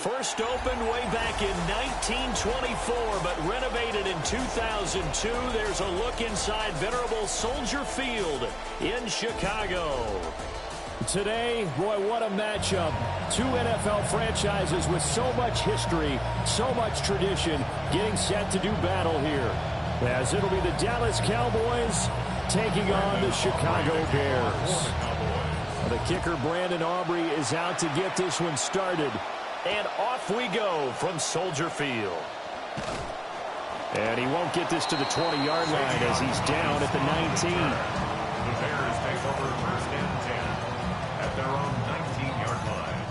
First opened way back in 1924, but renovated in 2002. There's a look inside venerable Soldier Field in Chicago. Today, boy, what a matchup. Two NFL franchises with so much history, so much tradition, getting set to do battle here. As it'll be the Dallas Cowboys taking on the Chicago Bears. The kicker, Brandon Aubrey, is out to get this one started. And off we go from Soldier Field. And he won't get this to the 20-yard line as he's down at the 19. The Bears take over first and 10 at their own 19-yard line.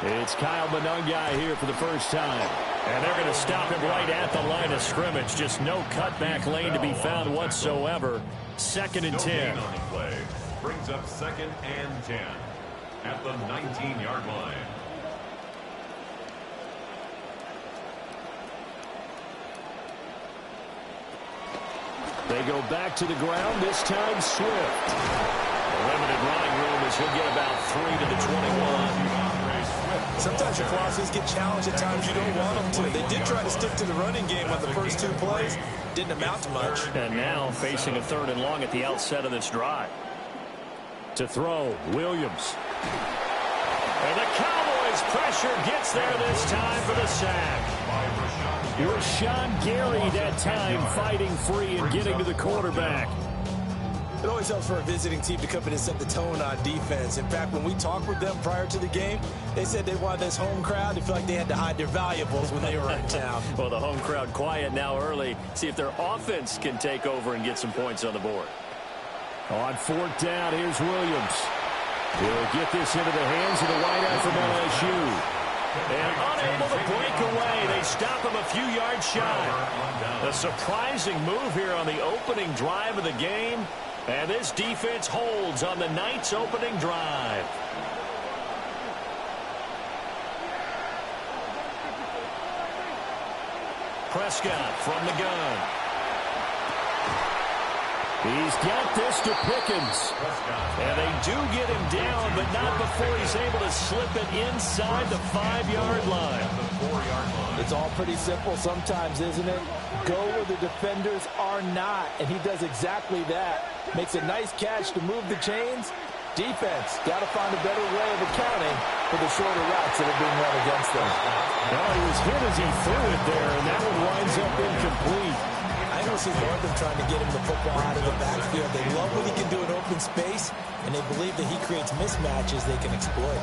It's Kyle Monangai here for the first time. And they're going to stop him right at the line of scrimmage. Just no cutback lane to be found whatsoever. Second and 10. On the play. Brings up second and 10 at the 19-yard line. They go back to the ground, this time Swift. Limited running room as he'll get about 3 to the 21. Sometimes your crosses get challenged at times you don't want them to. They did try to stick to the running game on the first two plays. Didn't amount to much. And now facing a 3rd and long at the outset of this drive. To throw, Williams. And the Cowboys pressure gets there this time for the sack. It was Sean Gary that time fighting free and getting to the quarterback. It always helps for a visiting team to come in and set the tone on defense. In fact, when we talked with them prior to the game, they said they wanted this home crowd to feel like they had to hide their valuables when they were in town. Well, the home crowd quiet now early. See if their offense can take over and get some points on the board. On fourth down, here's Williams. He'll get this into the hands of the wideout from LSU. And unable to break away. They stop him a few yards shy. A surprising move here on the opening drive of the game. And this defense holds on the Knights' opening drive. Prescott from the gun. He's got this to Pickens. And they do get him down, but not before he's able to slip it inside the 5-yard line. It's all pretty simple sometimes, isn't it? Go where the defenders are not, and he does exactly that. Makes a nice catch to move the chains. Defense, got to find a better way of accounting for the shorter routes that are being run against them. Well, he was hit as he threw it there, and that one winds up incomplete. I don't see more of them trying to get him the football out of the backfield. They love what he can do in open space, and they believe that he creates mismatches they can exploit.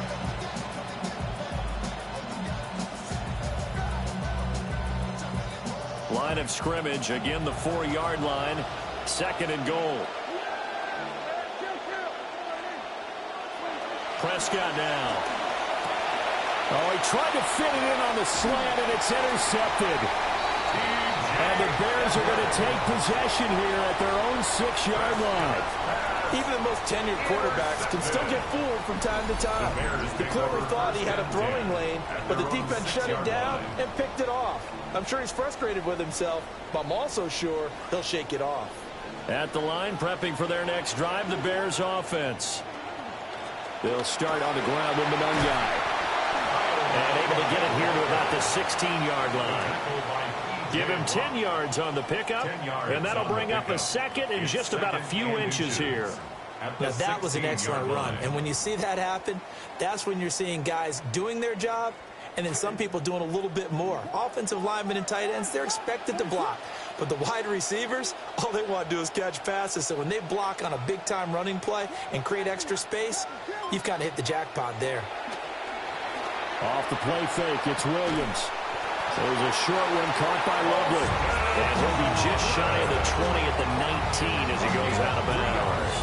Line of scrimmage, again the 4-yard line, 2nd and goal. Prescott now. Oh, he tried to fit it in on the slant, and it's intercepted. And the Bears are going to take possession here at their own 6-yard line. Even the most tenured quarterbacks can still get fooled from time to time. He clearly thought he had a throwing lane, but the defense shut it down and picked it off. I'm sure he's frustrated with himself, but I'm also sure he'll shake it off. At the line, prepping for their next drive, the Bears offense. They'll start on the ground with Monungai. And able to get it here to about the 16-yard line. Give him 10 yards on the pickup, and that'll bring up a 2nd and just about a few inches here. Now, that was an excellent run, and when you see that happen, that's when you're seeing guys doing their job and then some people doing a little bit more. Offensive linemen and tight ends, they're expected to block. But the wide receivers, all they want to do is catch passes. So when they block on a big-time running play and create extra space, you've kind of hit the jackpot there. Off the play fake, it's Williams. There's a short one caught by Lovely. And he'll be just shy of the 20 at the 19 as he goes out of bounds.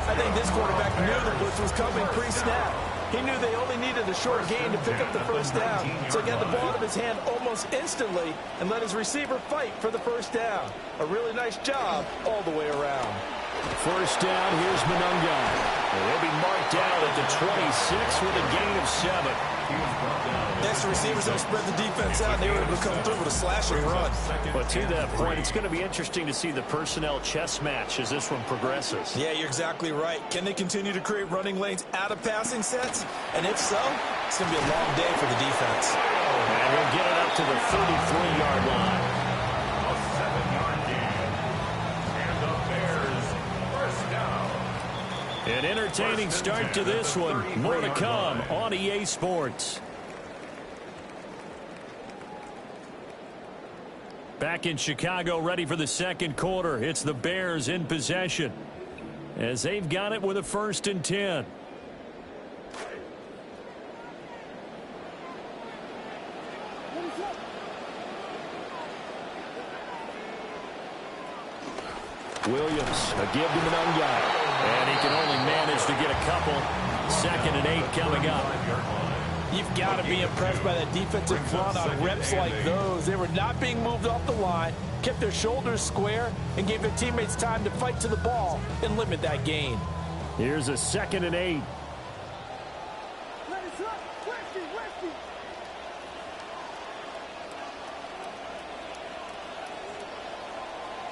I think this quarterback knew the blitz was coming pre-snap. He knew they only needed a short gain to pick up the first down. So he got the ball out of his hand almost instantly and let his receiver fight for the first down. A really nice job all the way around. First down, here's Monungai. He'll be marked down at the 26 with a gain of 7. Next, the receivers don't spread the defense out. They were able to come through with a slashing run. But to that point, it's going to be interesting to see the personnel chess match as this one progresses. Yeah, you're exactly right. Can they continue to create running lanes out of passing sets? And if so, it's going to be a long day for the defense. And he'll get it up to the 33-yard line. A 7-yard gain. And the Bears first down. An entertaining start to this one. More to come on EA Sports. Back in Chicago, ready for the second quarter. It's the Bears in possession as they've got it with a 1st and 10. Williams, a give to Monungai. And he can only manage to get a couple. 2nd and 8 coming up. You've got to be impressed by that defensive front on reps like those. They were not being moved off the line, kept their shoulders square, and gave their teammates time to fight to the ball and limit that gain. Here's a 2nd and 8.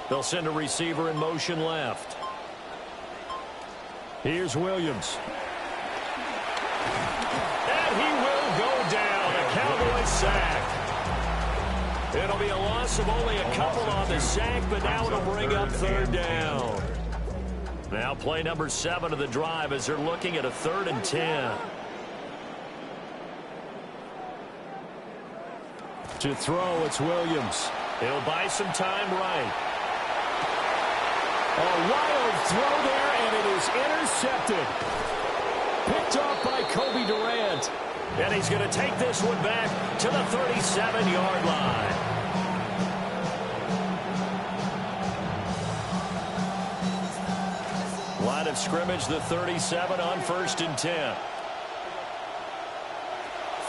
They'll send a receiver in motion left. Here's Williams. And he will go down. A Cowboys sack. It'll be a loss of only a couple on the sack, but now it'll bring up 3rd down. Now play number 7 of the drive as they're looking at a 3rd and 10. To throw, it's Williams. He'll buy some time right. A wild throw there, and it is intercepted. Picked off by Kobe Durant. And he's going to take this one back to the 37-yard line. Line of scrimmage, the 37 on 1st and 10.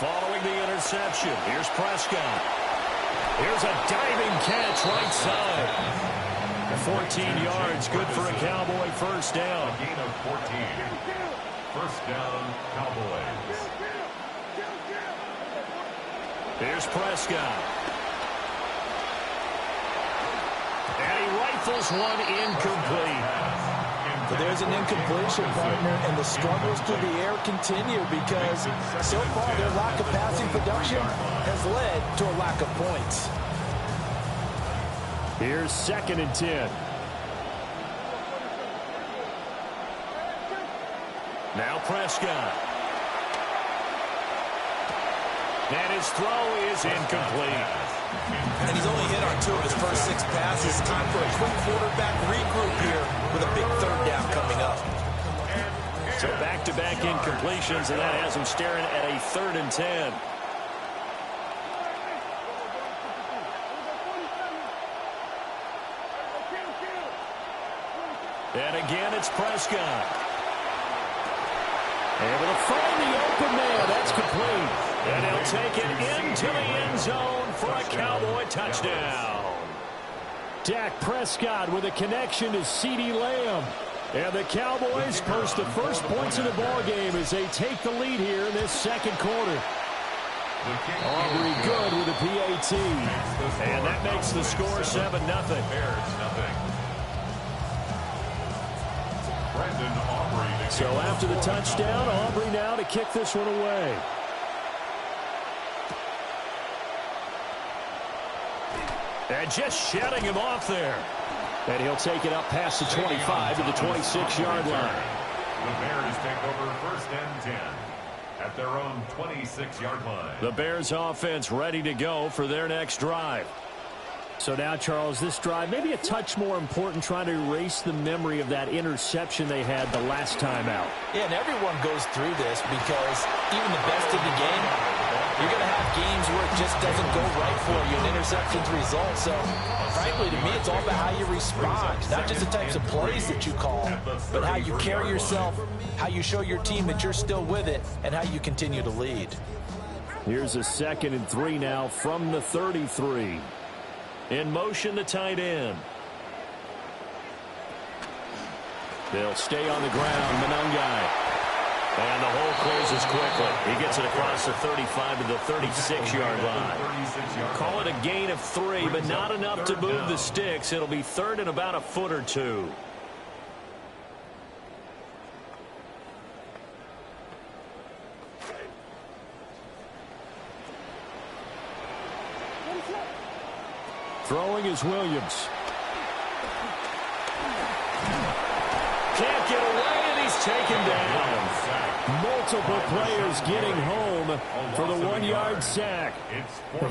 Following the interception, here's Prescott. Here's a diving catch right side. 14 yards, good for a Cowboy first down. A gain of 14. First down, Cowboys. Here's Prescott. And he rifles one incomplete. But there's an incompletion, partner, and the struggles through the air continue because so far their lack of passing production has led to a lack of points. Here's 2nd and 10. Now Prescott. And his throw is incomplete. And he's only hit on 2 of his first 6 passes. Time for a quick quarterback regroup here with a big 3rd down coming up. So back-to-back incompletions, and that has him staring at a 3rd and 10. And again, it's Prescott. Able to find the open man. That's complete. And he'll take it into the end zone for a Cowboy touchdown. Dak Prescott with a connection to CeeDee Lamb. And the Cowboys post the first points of the ballgame as they take the lead here in this 2nd quarter. Aubrey good with a PAT. And that makes the score 7-0. Bears, nothing. So after the touchdown, Aubrey now to kick this one away. And just shutting him off there. And he'll take it up past the 25 to the 26-yard line. The Bears take over 1st and 10 at their own 26-yard line. The Bears offense ready to go for their next drive. So now, Charles, this drive maybe a touch more important, trying to erase the memory of that interception they had the last time out. Yeah, and everyone goes through this because even the best in the game, you're going to have games where it just doesn't go right for you, and interceptions result. So, frankly, to me, it's all about how you respond, not just the types of plays that you call, but how you carry yourself, how you show your team that you're still with it, and how you continue to lead. Here's a 2nd and 3 now from the 33. In motion, the tight end. They'll stay on the ground, Manungai. And the hole closes quickly. He gets it across the 35 to the 36-yard line. Call it a gain of 3, but not enough to move the sticks. It'll be 3rd and about a foot or 2. Throwing is Williams. Can't get away, and he's taken down. Multiple players getting home for the 1-yard sack.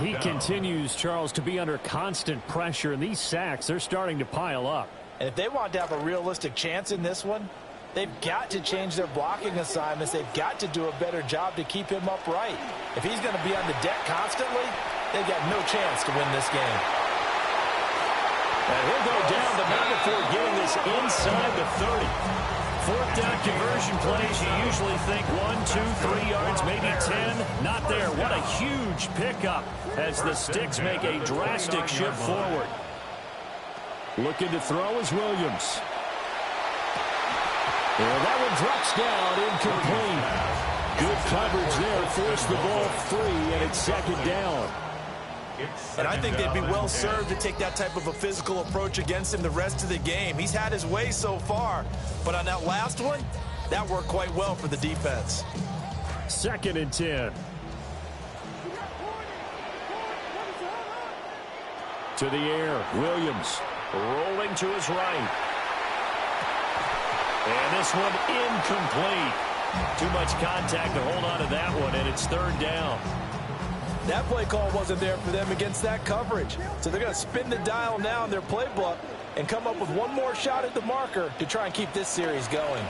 He continues, Charles, to be under constant pressure, and these sacks, they're starting to pile up. And if they want to have a realistic chance in this one, they've got to change their blocking assignments. They've got to do a better job to keep him upright. If he's going to be on the deck constantly, they've got no chance to win this game. And he'll go down, but not before getting this inside the 30. 4th down conversion plays, you usually think 1, 2, 3 yards, maybe 10. Not there. What a huge pickup as the sticks make a drastic shift forward. Looking to throw is Williams. And that one drops down, incomplete. Good coverage there, forced the ball free, and it's 2nd down. And I think they'd be well served to take that type of a physical approach against him the rest of the game. He's had his way so far, but on that last one, that worked quite well for the defense. 2nd and 10. To the air, Williams rolling to his right. And this one incomplete. Too much contact to hold on to that one, and it's 3rd down. That play call wasn't there for them against that coverage. So they're going to spin the dial now in their playbook and come up with one more shot at the marker to try and keep this series going.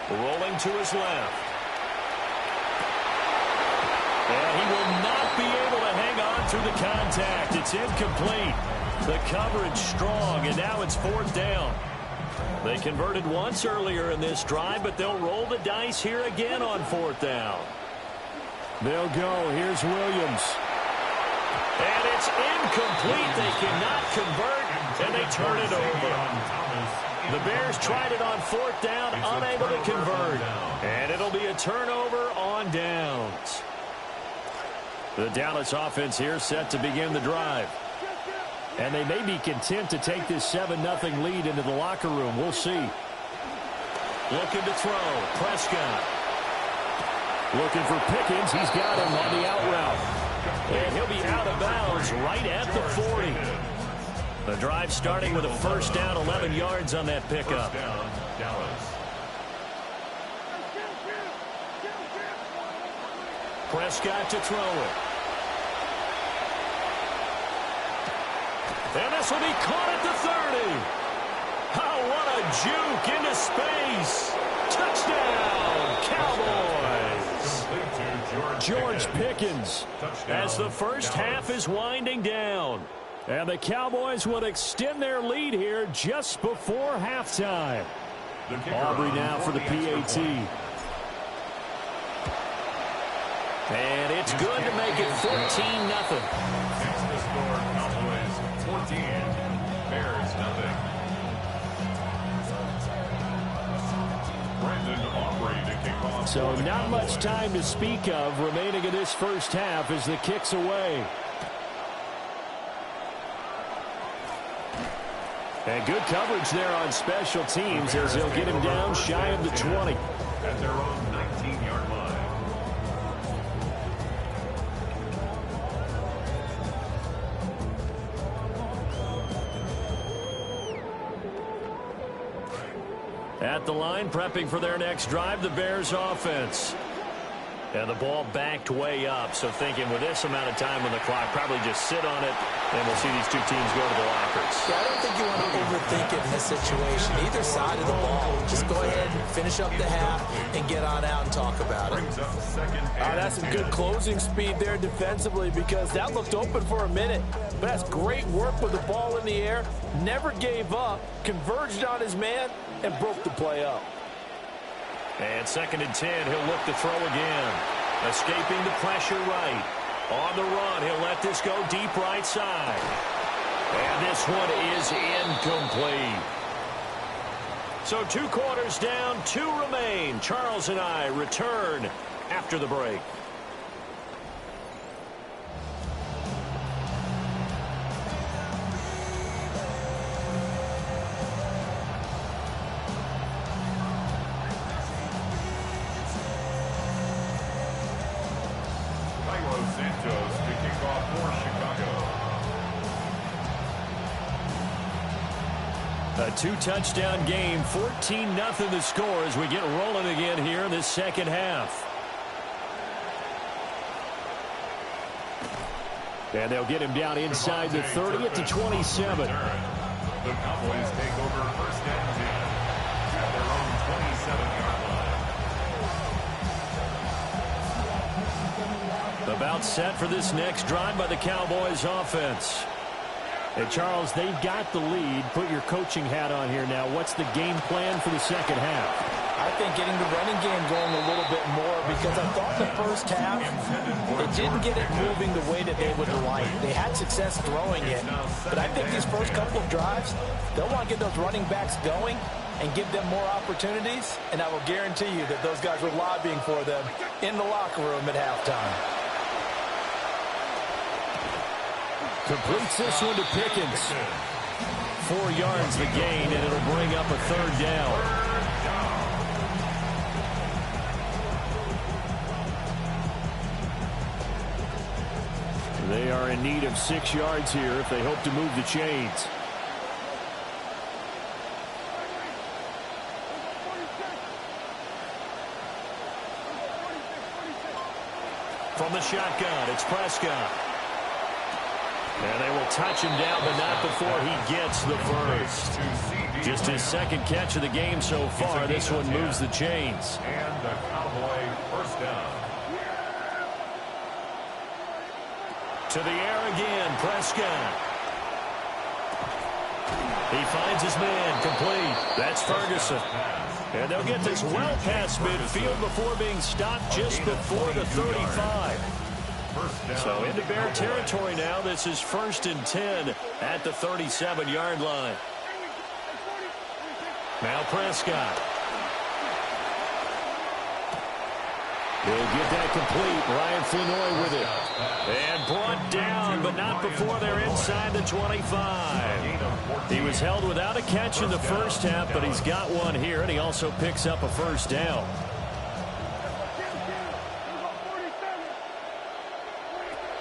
Rolling to his left. And he will not be able to hang on through the contact. It's incomplete. The coverage strong, and now it's 4th down. They converted once earlier in this drive, but they'll roll the dice here again on 4th down. They'll go. Here's Williams. And it's incomplete. They cannot convert, and they turn it over. The Bears tried it on 4th down, unable to convert. And it'll be a turnover on downs. The Dallas offense here set to begin the drive. And they may be content to take this 7-0 lead into the locker room. We'll see. Looking to throw. Prescott. Looking for Pickens. He's got him on the out route. And he'll be out of bounds right at the 40. The drive starting with a 1st down, 11 yards on that pickup. Down, Dallas. Prescott to throw it. And this will be caught at the 30. Oh, what a juke into space. Touchdown, Cowboys. George Pickens. As the first half is winding down. And the Cowboys will extend their lead here just before halftime. Aubrey now for the PAT. And it's good to make it 14-0. Next to score, Cowboys 14, Bears nothing. Brandon Aubrey to kick off. So not much time to speak of remaining in this first half as the kick's away. And good coverage there on special teams as they'll get him down shy of the 20. At their own 19-yard line. At the line, prepping for their next drive, the Bears offense. And the ball backed way up, so thinking with this amount of time on the clock, probably just sit on it, and we'll see these two teams go to the lockers. Yeah, I don't think you want to overthink it in this situation. Either side of the ball, just go ahead and finish up the half and get on out and talk about it. Brings up second and That's some good closing speed there defensively because that looked open for a minute. But that's great work with the ball in the air. Never gave up, converged on his man, and broke the play up. And 2nd and 10, he'll look to throw again. Escaping the pressure right. On the run, he'll let this go deep right side. And this one is incomplete. So 2 quarters down, 2 remain. Charles and I return after the break. Santos to kick off for Chicago. A 2-touchdown game, 14-0 the score as we get rolling again here in this second half. And they'll get him down inside the 30 at the 27. The Cowboys take over 1st and 10 at their own 27-yard line. About set for this next drive by the Cowboys offense. Hey, Charles, they've got the lead. Put your coaching hat on here now. What's the game plan for the second half? I think getting the running game going a little bit more because I thought the first half, they didn't get it moving the way that they would like. They had success throwing it, but I think these first couple of drives, they'll want to get those running backs going and give them more opportunities, and I will guarantee you that those guys were lobbying for them in the locker room at halftime. Completes this one to Pickens. 4 yards the gain, and it'll bring up a 3rd down. They are in need of 6 yards here if they hope to move the chains. From the shotgun, it's Prescott. And they will touch him down, but not before he gets the first. Just his second catch of the game so far. This one moves the chains. And the Cowboy first down. To the air again, Prescott. He finds his man, complete. That's Ferguson. And they'll get this well past midfield before being stopped just before the 35. So into Bear territory now. This is 1st and 10 at the 37-yard line. Now Prescott. He'll get that complete. Ryan Flanoy with it. And brought down, but not before they're inside the 25. He was held without a catch in the first half, but he's got one here, and he also picks up a first down.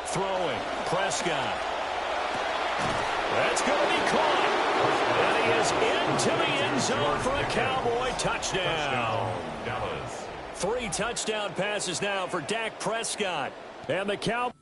Throwing, Prescott. That's going to be caught. And he is into the end zone for a Cowboy touchdown. Dallas. 3 touchdown passes now for Dak Prescott. And the Cowboys.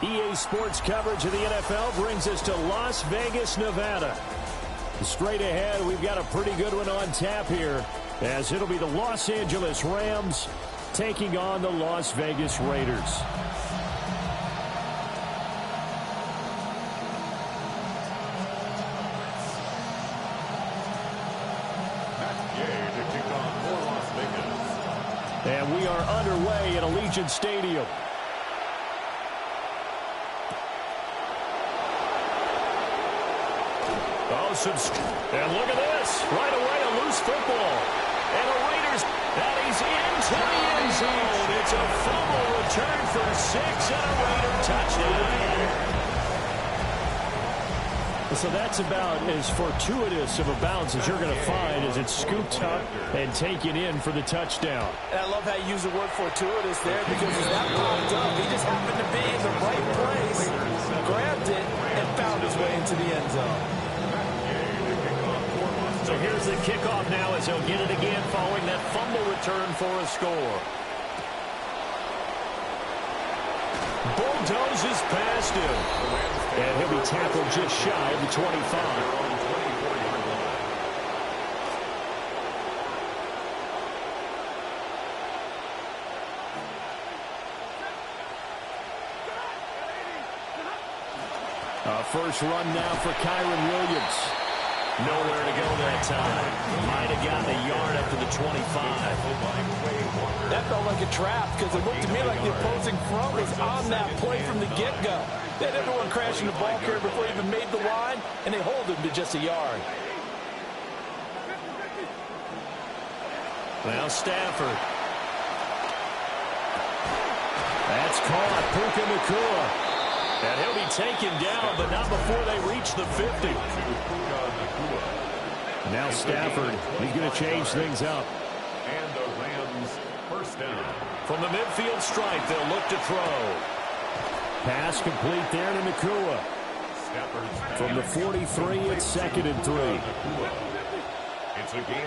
EA Sports coverage of the NFL brings us to Las Vegas, Nevada. Straight ahead, we've got a pretty good one on tap here, as it'll be the Los Angeles Rams taking on the Las Vegas Raiders. And we are underway at Allegiant Stadium. And look at this. Right away, a loose football. And the Raiders, and he's into the end zone. It's a fumble return for 6 and a Raider touchdown. So that's about as fortuitous of a bounce as you're going to find as it's scooped up and taken in for the touchdown. And I love how you use the word fortuitous there, because as that popped up, he just happened to be in the right place, grabbed it, and found his way into the end zone. So here's the kickoff now as he'll get it again following that fumble return for a score. Bulldozes past him. And he'll be tackled just shy of the 25. First run now for Kyron Williams. Nowhere to go that time. Might have gotten a yard up to the 25. That felt like a trap, because it looked to me like the opposing front was on that play from the get-go. They had everyone crashing the ball carrier before he even made the line, and they hold him to just a yard. Now Stafford. That's caught. Puka Nacua. And he'll be taken down, but not before they reach the 50. Now Stafford, he's going to change things up. And the Rams first down. From the midfield stripe, they'll look to throw. Pass complete there to Nacua. From the 43, it's 2nd and 3.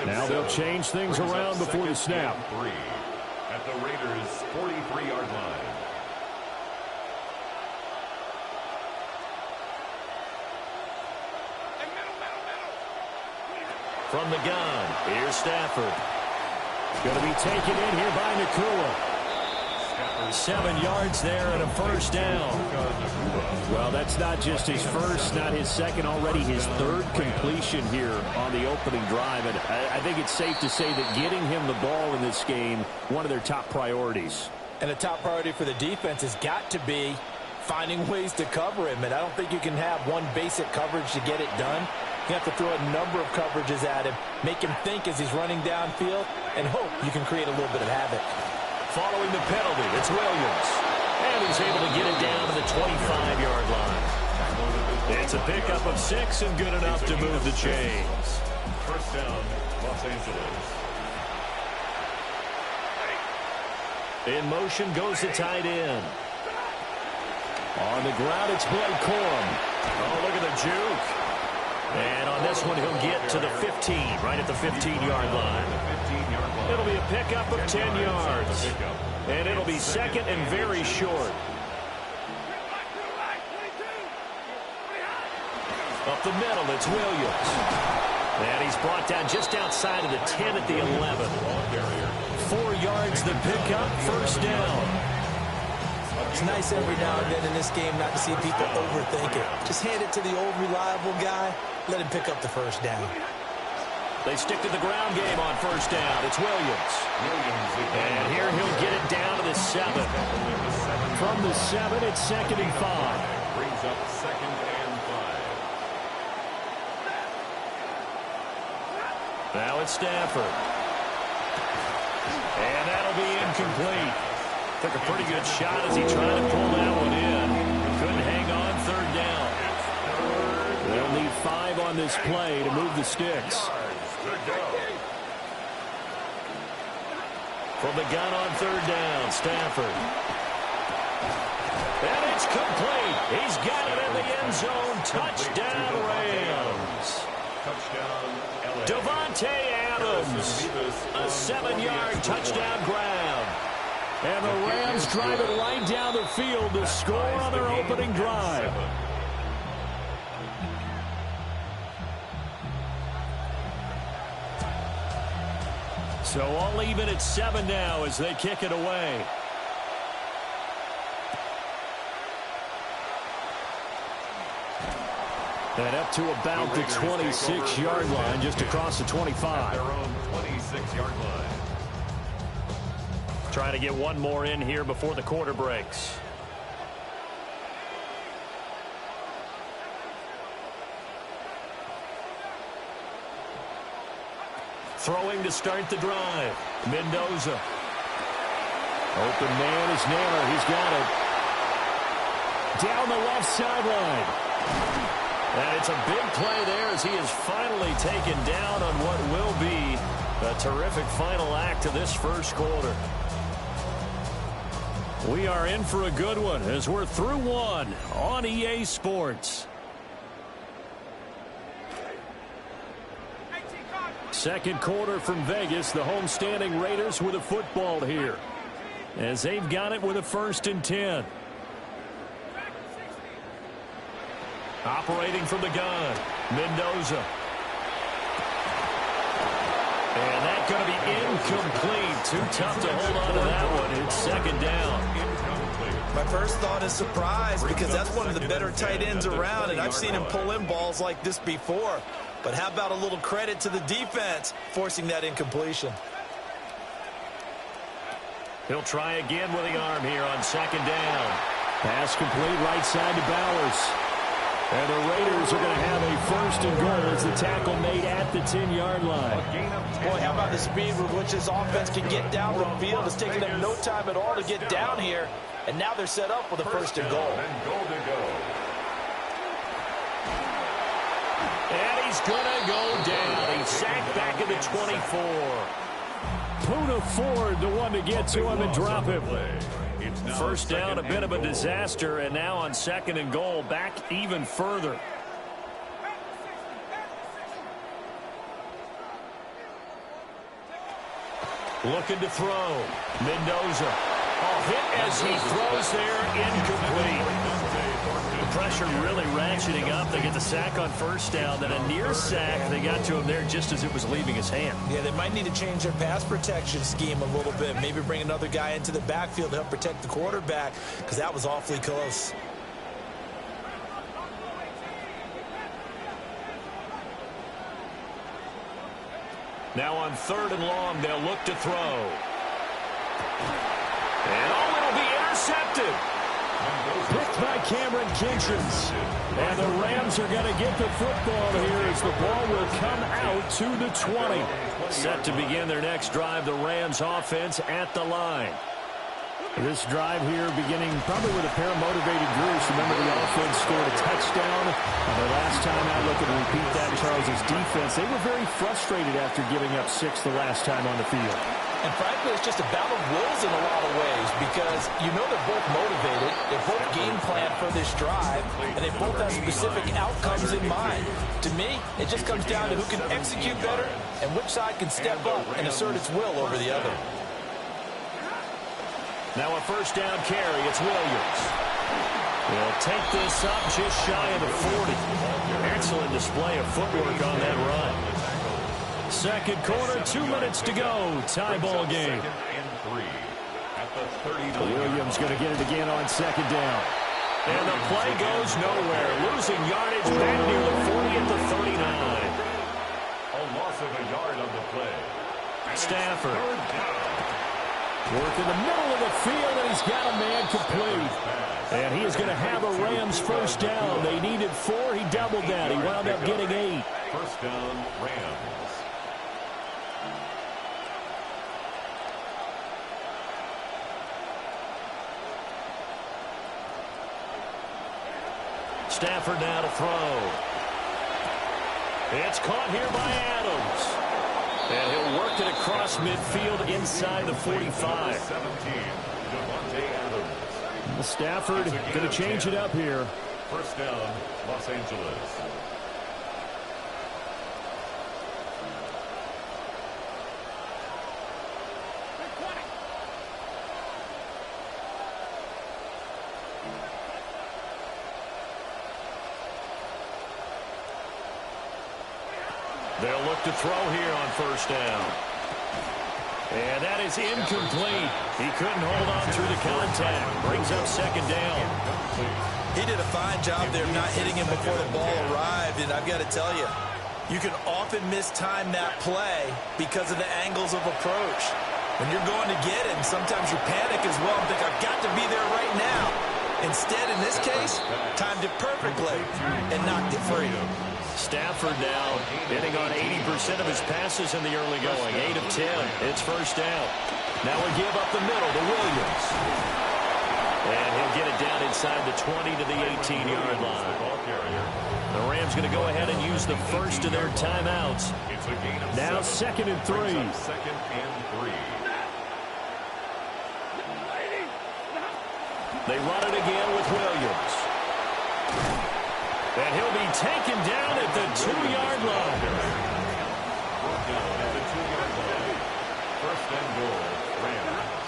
Now they'll change things around before the snap. At the Raiders' 43-yard line. From the gun, here's Stafford. Going to be taken in here by Nacua. 7 yards there and a first down. Well, that's not just his first, not his second, already his 3rd completion here on the opening drive. And I think it's safe to say that getting him the ball in this game, one of their top priorities. And the top priority for the defense has got to be finding ways to cover him. And I don't think you can have one basic coverage to get it done. You have to throw a number of coverages at him, make him think as he's running downfield, and hope you can create a little bit of havoc. Following the penalty, it's Williams. And he's able to get it down to the 25-yard line. It's a pickup of 6 and good enough to move the chains. First down, Los Angeles. In motion goes the tight end. On the ground, it's Blake Corum. Oh, look at the juke. And on this one, he'll get to the 15, right at the 15-yard line. It'll be a pickup of 10 yards. And it'll be 2nd and very short. Up the middle, it's Williams. And he's brought down just outside of the 10 at the 11. 4 yards the pickup, first down. It's nice every now and then in this game not to see people overthink it. Just hand it to the old reliable guy, let him pick up the first down. They stick to the ground game on first down. It's Williams. And here he'll get it down to the 7. From the 7, it's 2nd and 5. Brings up 2nd and 5. Now it's Stafford. And that'll be incomplete. Took a pretty good shot as he tried to pull that one in. Couldn't hang on, 3rd down. They'll need 5 on this play to move the sticks. From the gun on 3rd down, Stafford. And it's complete. He's got it in the end zone. Touchdown, Rams. Touchdown, LA. Devontae Adams. A 7-yard touchdown grab. And the Rams drive it right down the field to score on their opening drive. So all even at 7 now as they kick it away. And up to about the 26-yard line, just across the 25. Their own 26-yard line. Trying to get one more in here before the quarter breaks. Throwing to start the drive. Mendoza. Open man is Naylor. He's got it. Down the left sideline. And it's a big play there as he is finally taken down on what will be a terrific final act of this first quarter. We are in for a good one as we're through one on EA Sports. Second quarter from Vegas. The homestanding Raiders with a football here as they've got it with a 1st and 10. Operating from the gun, Mendoza. And that's going to be incomplete. Too tough to hold on to that one. It's 2nd down. My first thought is surprise because that's one of the better tight ends around, and I've seen him pull in balls like this before. But how about a little credit to the defense forcing that incompletion? He'll try again with the arm here on 2nd down. Pass complete right side to Bowers. And the Raiders are going to have a 1st and goal as the tackle made at the 10-yard line. Boy, how about the speed with which this offense can get down the field? It's taken them no time at all to get down here. And now they're set up with a 1st and goal. And he's going to go down. He's sacked back at the 24. Poona Ford, the one to get to him and drop him. First down, a bit of a disaster, and now on 2nd and goal, back even further. Looking to throw. Mendoza. Hit as he throws there, incomplete. The pressure really ratcheting up. They get the sack on 1st down, then a near sack. They got to him there just as it was leaving his hand. Yeah, they might need to change their pass protection scheme a little bit. Maybe bring another guy into the backfield to help protect the quarterback because that was awfully close. Now on 3rd and long, they'll look to throw. And it'll be intercepted. Picked by Cameron Kinchins. And the Rams are going to get the football here as the ball will come out to the 20. Set to begin their next drive, the Rams offense at the line. This drive here beginning probably with a pair of motivated Bruce. Remember, the offense scored a touchdown. The last time I look at and repeat that, Charles' defense, they were very frustrated after giving up 6 the last time on the field. And frankly, it's just a battle of wills in a lot of ways because you know they're both motivated, they're both game planned for this drive, and they both have specific outcomes in mind. To me, it just comes down to who can execute better and which side can step up and assert its will over the other. Now a 1st down carry, it's Williams. He'll take this up just shy of the 40. Excellent display of footwork on that run. Second quarter, 2 minutes to go. Tie ball game. Williams going to get it again on second down. And the play goes nowhere. Losing yardage back near the 40 at the 39. A loss of a yard on the play. Stafford. Work in the middle of the field, and he's got a man complete. And he is going to have a Rams first down. They needed 4. He doubled that. He wound up getting 8. First down, Rams. Stafford now to throw. It's caught here by Adams. And he'll work it across midfield inside the 45. 17, Devontae Adams. Well, Stafford going to change it up here. First down, Los Angeles. They'll look to throw here on first down. And that is incomplete. He couldn't hold on through the contact. Brings up second down. He did a fine job there not hitting him before the ball arrived, and I've got to tell you, you can often mistime that play because of the angles of approach. When you're going to get him, sometimes you panic as well and think, I've got to be there right now. Instead, in this case, timed it perfectly and knocked it free. Stafford now hitting on 80% of his passes in the early going. 8 of 10. It's first down. Now we give up the middle to Williams. And he'll get it down inside the 20 to the 18-yard line. The Rams going to go ahead and use the first of their timeouts. Now 2nd and 3. Second and 3. They run it again with Williams. And he'll be taken down at the 2-yard line. Brought down at the 2-yard line. First and goal, Rams.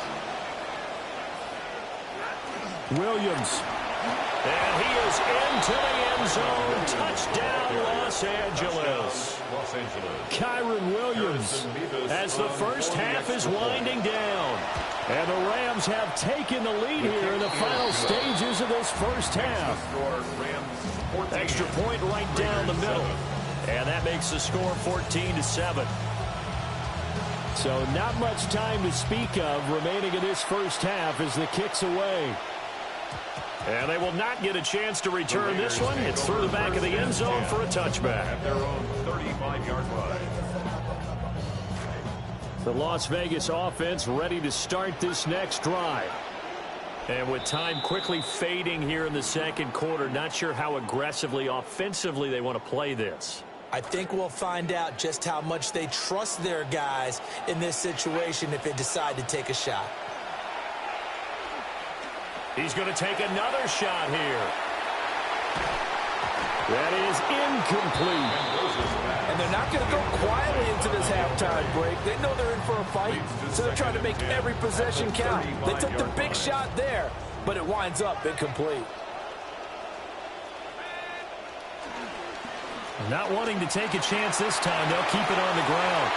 Williams. And he is into the end zone. Touchdown, Los Angeles. Los Angeles. Kyron Williams as the first half is winding down. And the Rams have taken the lead here in the final stages of this first half. Score, Rams. Extra point right down the middle. And that makes the score 14-7. So not much time to speak of remaining in this first half as the kick's away. And they will not get a chance to return this one. It's through the back of the end zone for a touchback. At their own 35-yard line. The Las Vegas offense ready to start this next drive. And with time quickly fading here in the second quarter, not sure how aggressively, offensively they want to play this. I think we'll find out just how much they trust their guys in this situation if they decide to take a shot. He's going to take another shot here. That is incomplete. And they're not going to go quietly into this halftime break. They know they're in for a fight, so they're trying to make every possession count. They took the big shot there, but it winds up incomplete. Not wanting to take a chance this time. They'll keep it on the ground.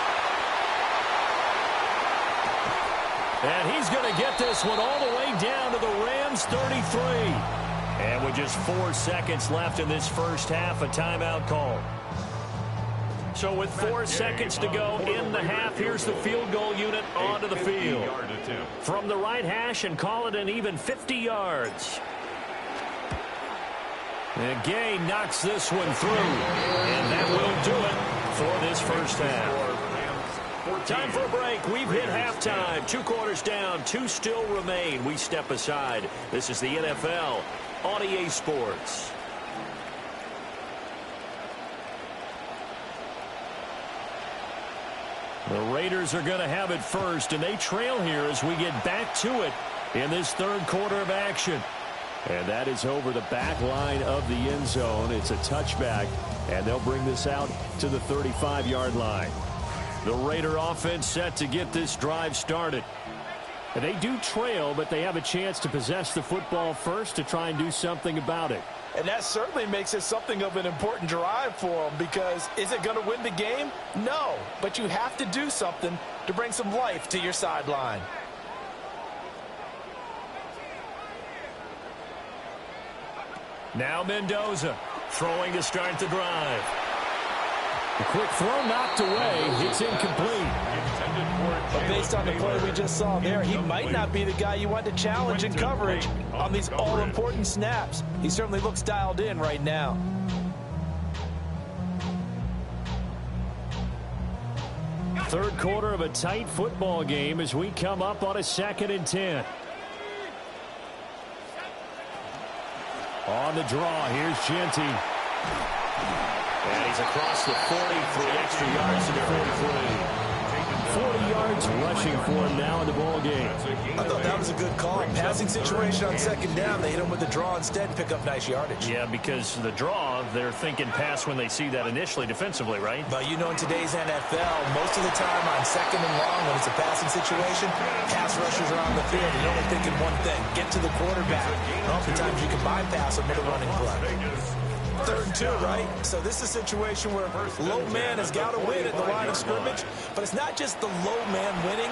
And he's going to get this one all the way down to the Rams 33. And with just 4 seconds left in this first half, a timeout call. So with 4 seconds to go in the half, here's the field goal unit onto the field. From the right hash and call it an even 50 yards. And Gay knocks this one through. And that will do it for this first half. Time for a break. We've hit halftime. 2 quarters down. 2 still remain. We step aside. This is the NFL on EA Sports. The Raiders are going to have it first, and they trail here as we get back to it in this third quarter of action. And that is over the back line of the end zone. It's a touchback, and they'll bring this out to the 35-yard line. The Raider offense set to get this drive started. And they do trail, but they have a chance to possess the football first to try and do something about it. And that certainly makes it something of an important drive for them, because is it going to win the game? No, but you have to do something to bring some life to your sideline. Now Mendoza throwing to start the drive. A quick throw knocked away. It's incomplete. But based on the play we just saw there, he might not be the guy you want to challenge in coverage on these all-important snaps. He certainly looks dialed in right now. Third quarter of a tight football game as we come up on a 2nd and 10. On the draw, here's Genty. And he's across the 40 for the extra yards to the 43. 40 yards rushing for him now in the ball game. I thought that was a good call. Passing situation on 2nd down. They hit him with the draw instead, pick up nice yardage. Yeah, because the draw, they're thinking pass when they see that initially defensively, right? But you know, in today's NFL, most of the time on 2nd and long, when it's a passing situation, pass rushers are on the field. They're only thinking one thing, get to the quarterback. And oftentimes you can bypass them with a running play. 3rd and 2, right? So this is a situation where low man has got to win at the line of scrimmage, but it's not just the low man winning.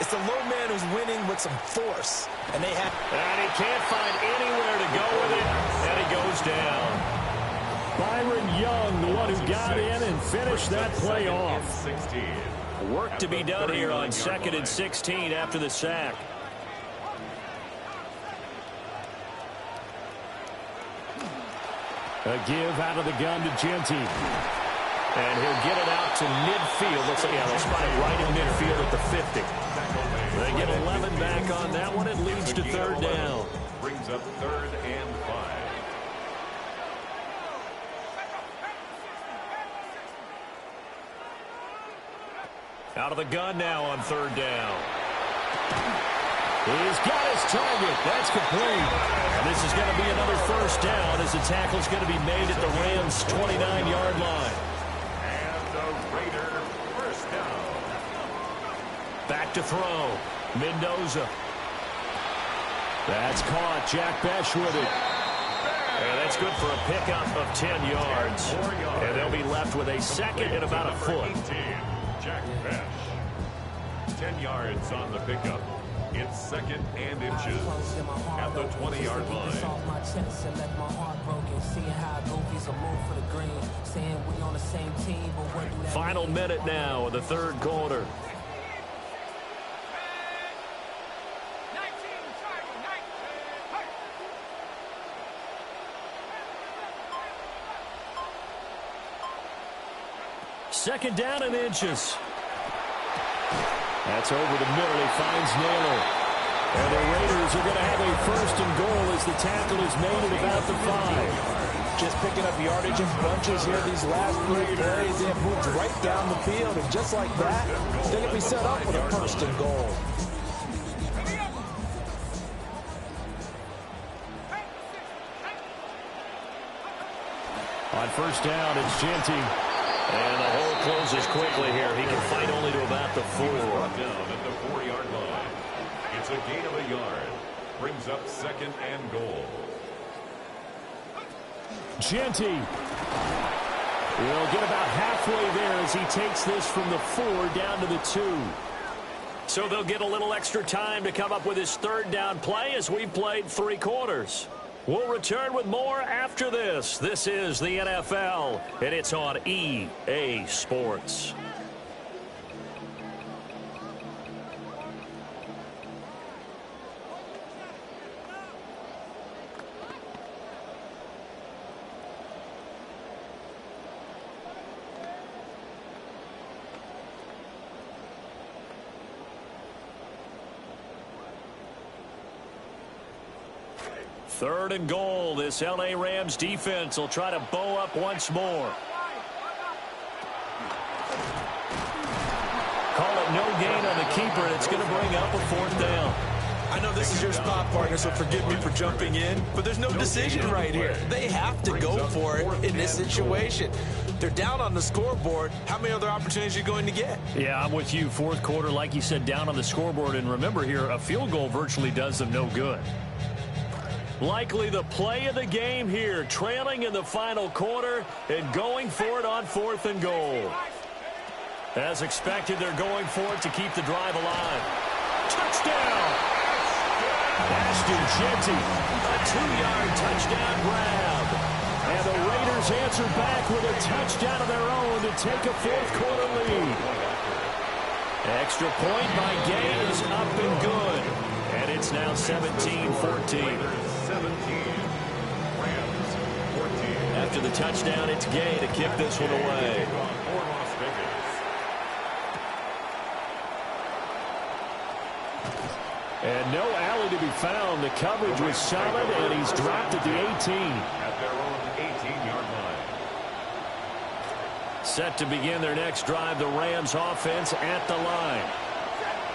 It's the low man who's winning with some force. And they have... And he can't find anywhere to go with it, and he goes down. Byron Young, the one who got in and finished that play off. Work to be done here on 2nd and 16 after the sack. A give out of the gun to Genty. And he'll get it out to midfield. Looks like they'll spot it right in midfield at the 50. They get 11 back on that one. It leads to 3rd down. Brings up 3rd and 5. Out of the gun now on 3rd down. He's got his target. That's complete. And this is going to be another 1st down as the tackle's going to be made at the Rams' 29-yard line. And the Raider 1st down. Back to throw. Mendoza. That's caught. Jack Besh with it. And that's good for a pickup of 10 yards. And they'll be left with a 2nd and about a foot. Jack Besh. 10 yards on the pickup. It's 2nd and inches at the 20-yard line. Final minute now of the 3rd quarter. Second down and inches. That's over the middle. He finds Naylor. And the Raiders are going to have a 1st and goal as the tackle is made at about the 5. Just picking up yardage in bunches here these last 3 plays. They have moved right down the field, and just like that, they're going to be set up for the 1st and goal. On 1st down, it's Genty. And the hole closes quickly here. He can fight only to about the 4. Brought down at the 4-yard line. It's a gain of a yard. Brings up 2nd and goal. Genty will get about halfway there as he takes this from the 4 down to the 2. So they'll get a little extra time to come up with his 3rd down play as we played 3 quarters. We'll return with more after this. This is the NFL, and it's on EA Sports. Third and goal. This L.A. Rams defense will try to bow up once more. Call it no gain on the keeper, and it's going to bring up a 4th down. I know this is your spot, partner, so forgive me for jumping in, but there's no decision right here. They have to go for it in this situation. They're down on the scoreboard. How many other opportunities are you going to get? Yeah, I'm with you. Fourth quarter, like you said, down on the scoreboard. And remember here, a field goal virtually does them no good. Likely the play of the game here, trailing in the final quarter and going for it on 4th and goal. As expected, they're going for it to keep the drive alive. Touchdown! Ashton Jeanty, a 2-yard touchdown grab. And the Raiders answer back with a touchdown of their own to take a fourth-quarter lead. Extra point by Gay is up and good. And it's now 17-14. After the touchdown, it's Gay to kick this one away. And no alley to be found. The coverage was solid, and he's dropped at the 18. At their own 18-yard line. Set to begin their next drive, the Rams offense at the line.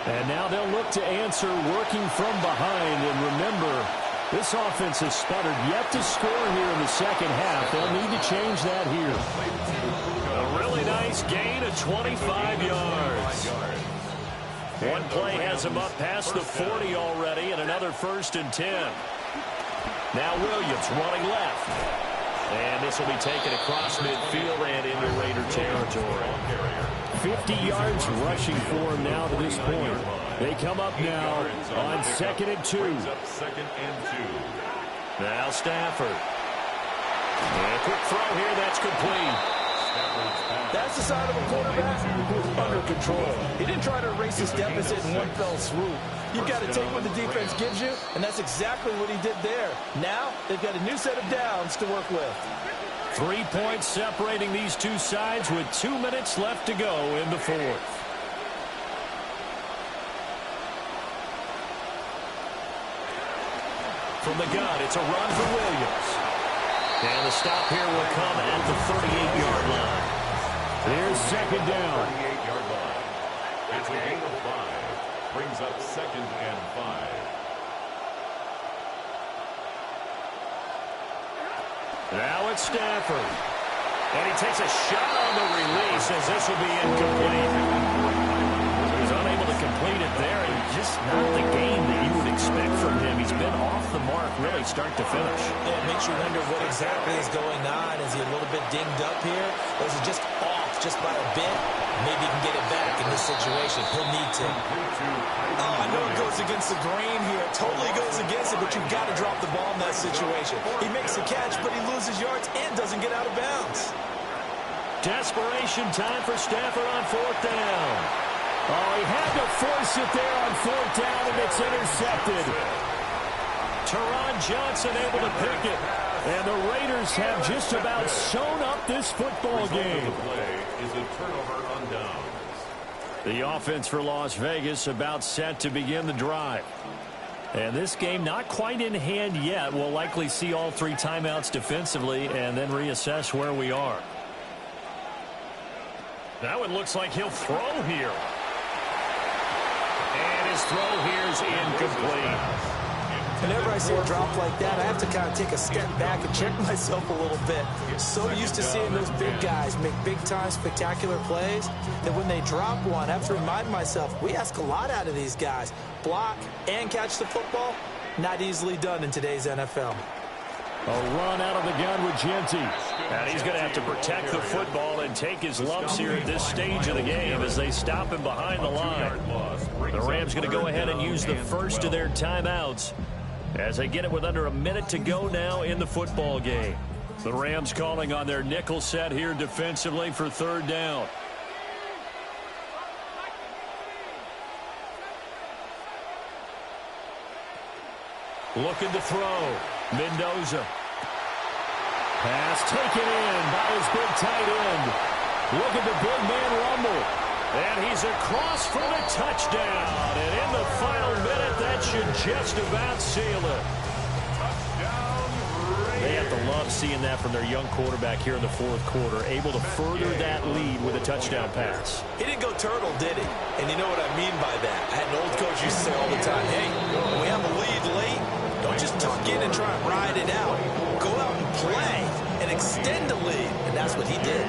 And now they'll look to answer working from behind. And remember, this offense has sputtered yet to score here in the second half. They'll need to change that here. A really nice gain of 25 yards. One play has him up past the 40 already, and another 1st and 10. Now Williams running left. And this will be taken across midfield and into Raider territory. 50 yards rushing for him now to this point. They come up now on 2nd and 2. Now Stafford. And a quick throw here, that's complete. That's the sign of a quarterback who's under control. He didn't try to erase his deficit in one fell swoop. You've got to take what the defense gives you, and that's exactly what he did there. Now they've got a new set of downs to work with. 3 points separating these two sides with 2 minutes left to go in the fourth. From the gun, it's a run for Williams. And the stop here will come at the 38-yard line. Here's 2nd down. 38-yard line. It's a gain of 5. Brings up 2nd and 5. Now it's Stafford. And he takes a shot on the release as this will be incomplete. He was unable to complete it there, and just not the game that you would expect from him. He's been off the mark really start to finish. Yeah, it makes you wonder what exactly is going on. Is he a little bit dinged up here? Or is he just off just by a bit? Maybe he can get it back in this situation. He'll need to. Oh, I know it goes against the grain here. It totally goes against it, but you've got to drop the ball in that situation. He makes the catch, but he loses yards and doesn't get out of bounds. Desperation time for Stafford on 4th down. Oh, he had to force it there on 4th down, and it's intercepted. Teron Johnson able to pick it. And the Raiders have just about sewn up this football game. The offense for Las Vegas about set to begin the drive. And this game not quite in hand yet. We'll likely see all 3 timeouts defensively and then reassess where we are. That one looks like he'll throw here. And his throw here is incomplete. Whenever I see a drop like that, I have to kind of take a step back and check myself a little bit. So used to seeing those big guys make big-time spectacular plays that when they drop one, I have to remind myself, we ask a lot out of these guys. Block and catch the football, not easily done in today's NFL. A run out of the gun with Jeanty. And he's going to have to protect the football and take his lumps here at this stage of the game as they stop him behind the line. The Rams going to go ahead and use the first of their timeouts as they get it with under a minute to go now in the football game. The Rams calling on their nickel set here defensively for 3rd down. Looking to throw. Mendoza. Pass taken in by his big tight end. Look at the big man rumble. And he's across for the touchdown. And in the final minute, that should just about seal it. They have to love seeing that from their young quarterback here in the 4th quarter, able to further that lead with a touchdown pass. He didn't go turtle, did he? And you know what I mean by that. I had an old coach used to say all the time, hey, when we have and try and ride it out. Go out and play and extend the lead, and that's what he did.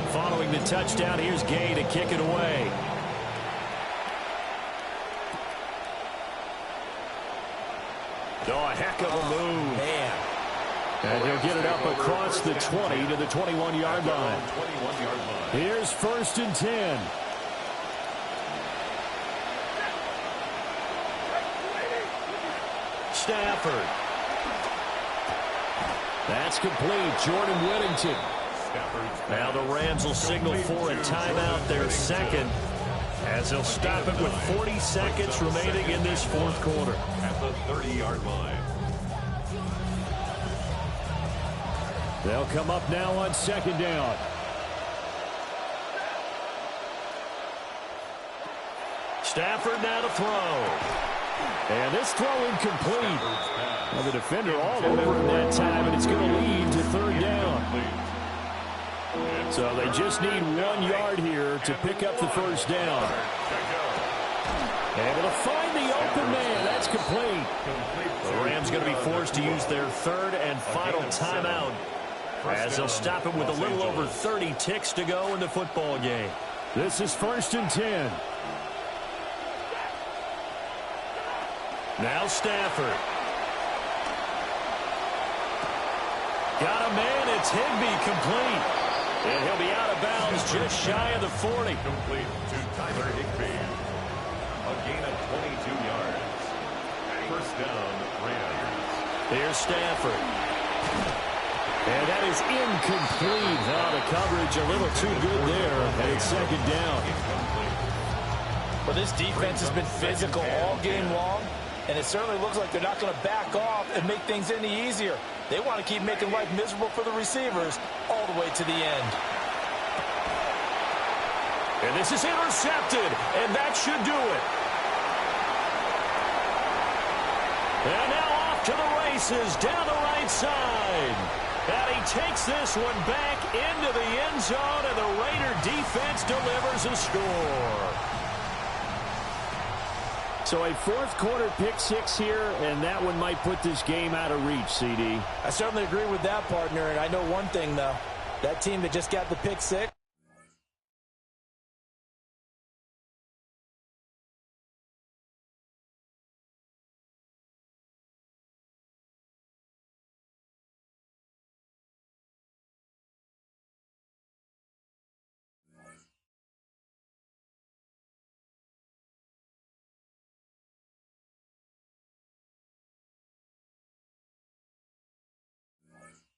Following the touchdown, here's Gay to kick it away. Oh, a heck of a move. Man. And he'll get it up across the 20 to the 21-yard line. Here's 1st and 10. Stafford. That's complete. Jordan Whittington. Now the Rams will signal for a timeout, their second, as they'll stop it with 40 seconds remaining in this fourth quarter. At the 30-yard line. They'll come up now on 2nd down. Stafford now to throw. And this throw incomplete. Well, the defender all over him that time, and it's going to lead to 3rd down. So they just need 1 yard here to pick up the 1st down. Able to find the open man. That's complete. The Rams going to be forced to use their 3rd and final timeout, as they'll stop it with a little over 30 ticks to go in the football game. This is 1st and 10. Now Stafford. Got a man. It's Higbee, complete. And he'll be out of bounds just shy of the 40. Complete to Tyler Higbee. A gain of 22 yards. 1st down, Rams. Here's Stafford. And that is incomplete. Now the coverage a little too good there. And it's 2nd down. Well, this defense has been physical all game long, and it certainly looks like they're not going to back off and make things any easier. They want to keep making life miserable for the receivers all the way to the end. And this is intercepted, and that should do it. And now off to the races down the right side. And he takes this one back into the end zone, and the Raider defense delivers a score. So a 4th quarter pick-6 here, and that one might put this game out of reach, CD. I certainly agree with that, partner, and I know one thing, though. That team that just got the pick-6,